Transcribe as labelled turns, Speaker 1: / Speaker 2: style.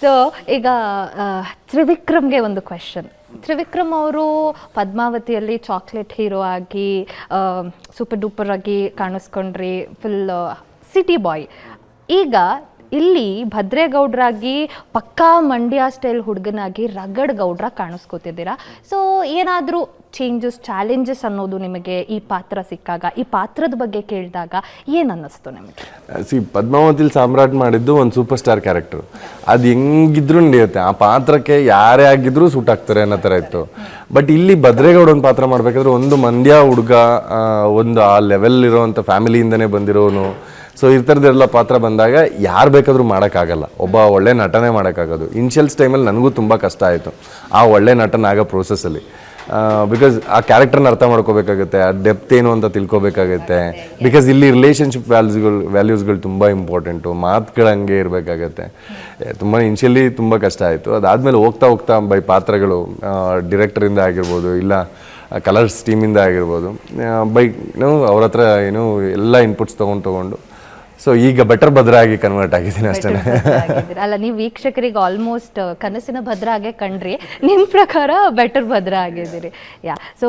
Speaker 1: So ಈಗ ತ್ರಿವಿಕ್ರಮ್ಗೆ ಒಂದು question. Trivikram ಅವರು ಪದ್ಮಾವತಿಯಲ್ಲಿ ಚಾಕ್ಲೇಟ್ ಹೀರೋ ಆಗಿ ಸೂಪರ್ ಡೂಪರ್ ಆಗಿ ಕಾಣಿಸ್ಕೊಂಡ್ರಿ, ಫುಲ್ ಸಿಟಿ ಬಾಯ್. ಈಗ ಇಲ್ಲಿ ಭದ್ರೇಗೌಡರಾಗಿ ಪಕ್ಕಾ ಮಂಡ್ಯ ಸ್ಟೈಲ್ ಹುಡುಗನಾಗಿ ರಗಡ್ ಗೌಡ್ರ ಕಾಣಿಸ್ಕೋತಿದ್ದೀರಾ. ಸೊ ಏನಾದರೂ ಚೇಂಜಸ್, ಚಾಲೆಂಜಸ್ ಅನ್ನೋದು ನಿಮಗೆ ಈ ಪಾತ್ರ ಸಿಕ್ಕಾಗ, ಈ ಪಾತ್ರದ ಬಗ್ಗೆ ಕೇಳಿದಾಗ ಏನು ಅನ್ನಿಸ್ತು ನಿಮಗೆ?
Speaker 2: ಪದ್ಮಾವತಿಲಿ ಸಾಮ್ರಾಟ್ ಮಾಡಿದ್ದು ಒಂದು ಸೂಪರ್ ಸ್ಟಾರ್ ಕ್ಯಾರೆಕ್ಟರ್. ಅದು ಹೆಂಗಿದ್ರು ನಡೆಯುತ್ತೆ, ಆ ಪಾತ್ರಕ್ಕೆ ಯಾರೇ ಆಗಿದ್ರು ಸೂಟ್ ಆಗ್ತಾರೆ ಅನ್ನೋ ಥರ ಇತ್ತು. ಬಟ್ ಇಲ್ಲಿ ಭದ್ರೇಗೌಡ ಒಂದು ಪಾತ್ರ ಮಾಡಬೇಕಾದ್ರೆ ಒಂದು ಮಂಡ್ಯ ಹುಡುಗ, ಒಂದು ಆ ಲೆವೆಲ್ ಇರೋವಂಥ ಫ್ಯಾಮಿಲಿಯಿಂದನೇ ಬಂದಿರೋನು. ಸೊ ಈ ಥರದ್ದೆಲ್ಲ ಪಾತ್ರ ಬಂದಾಗ ಯಾರು ಬೇಕಾದರೂ ಮಾಡೋಕ್ಕಾಗಲ್ಲ, ಒಬ್ಬ ಒಳ್ಳೆ ನಟನೆ ಮಾಡೋಕ್ಕಾಗೋದು. ಇನ್ಷಿಯಲ್ಸ್ ಟೈಮಲ್ಲಿ ನನಗೂ ತುಂಬ ಕಷ್ಟ ಆಯಿತು ಆ ಒಳ್ಳೆ ನಟನಾಗೋ ಪ್ರೋಸೆಸ್ಸಲ್ಲಿ. ಬಿಕಾಸ್ ಆ ಕ್ಯಾರೆಕ್ಟರ್ನ ಅರ್ಥ ಮಾಡ್ಕೋಬೇಕಾಗುತ್ತೆ, ಆ ಡೆಪ್ತ್ ಏನು ಅಂತ ತಿಳ್ಕೊಬೇಕಾಗುತ್ತೆ. ಬಿಕಾಸ್ ಇಲ್ಲಿ ರಿಲೇಷನ್ಶಿಪ್ ವ್ಯಾಲ್ಯೂಸ್ಗಳು ತುಂಬ ಇಂಪಾರ್ಟೆಂಟು, ಮಾತುಗಳು ಹಂಗೆ ಇರಬೇಕಾಗತ್ತೆ. ತುಂಬ ಇನ್ಷಿಯಲಿ ತುಂಬ ಕಷ್ಟ ಆಯಿತು. ಅದಾದಮೇಲೆ ಹೋಗ್ತಾ ಹೋಗ್ತಾ ಬೈ ಪಾತ್ರಗಳು, ಡಿರೆಕ್ಟರಿಂದ ಆಗಿರ್ಬೋದು, ಇಲ್ಲ ಕಲರ್ಸ್ ಟೀಮಿಂದ ಆಗಿರ್ಬೋದು, ಬೈ ಅವ್ರ ಹತ್ರ ಏನು ಎಲ್ಲ ಇನ್ಪುಟ್ಸ್ ತೊಗೊಂಡು ಸೊ ಈಗ ಬೆಟರ್ ಭದ್ರ ಆಗಿ ಕನ್ವರ್ಟ್ ಆಗಿದ್ದೀನಿ ಅಷ್ಟೇ.
Speaker 1: ಅಲ್ಲ, ನೀವು ವೀಕ್ಷಕರಿಗೆ ಆಲ್ಮೋಸ್ಟ್ ಕನಸಿನ ಭದ್ರ ಆಗೇ ಕಂಡ್ರಿ, ನಿಮ್ಮ ಪ್ರಕಾರ ಬೆಟರ್ ಭದ್ರ ಆಗಿದ್ದೀರಿ. ಯಾ. ಸೊ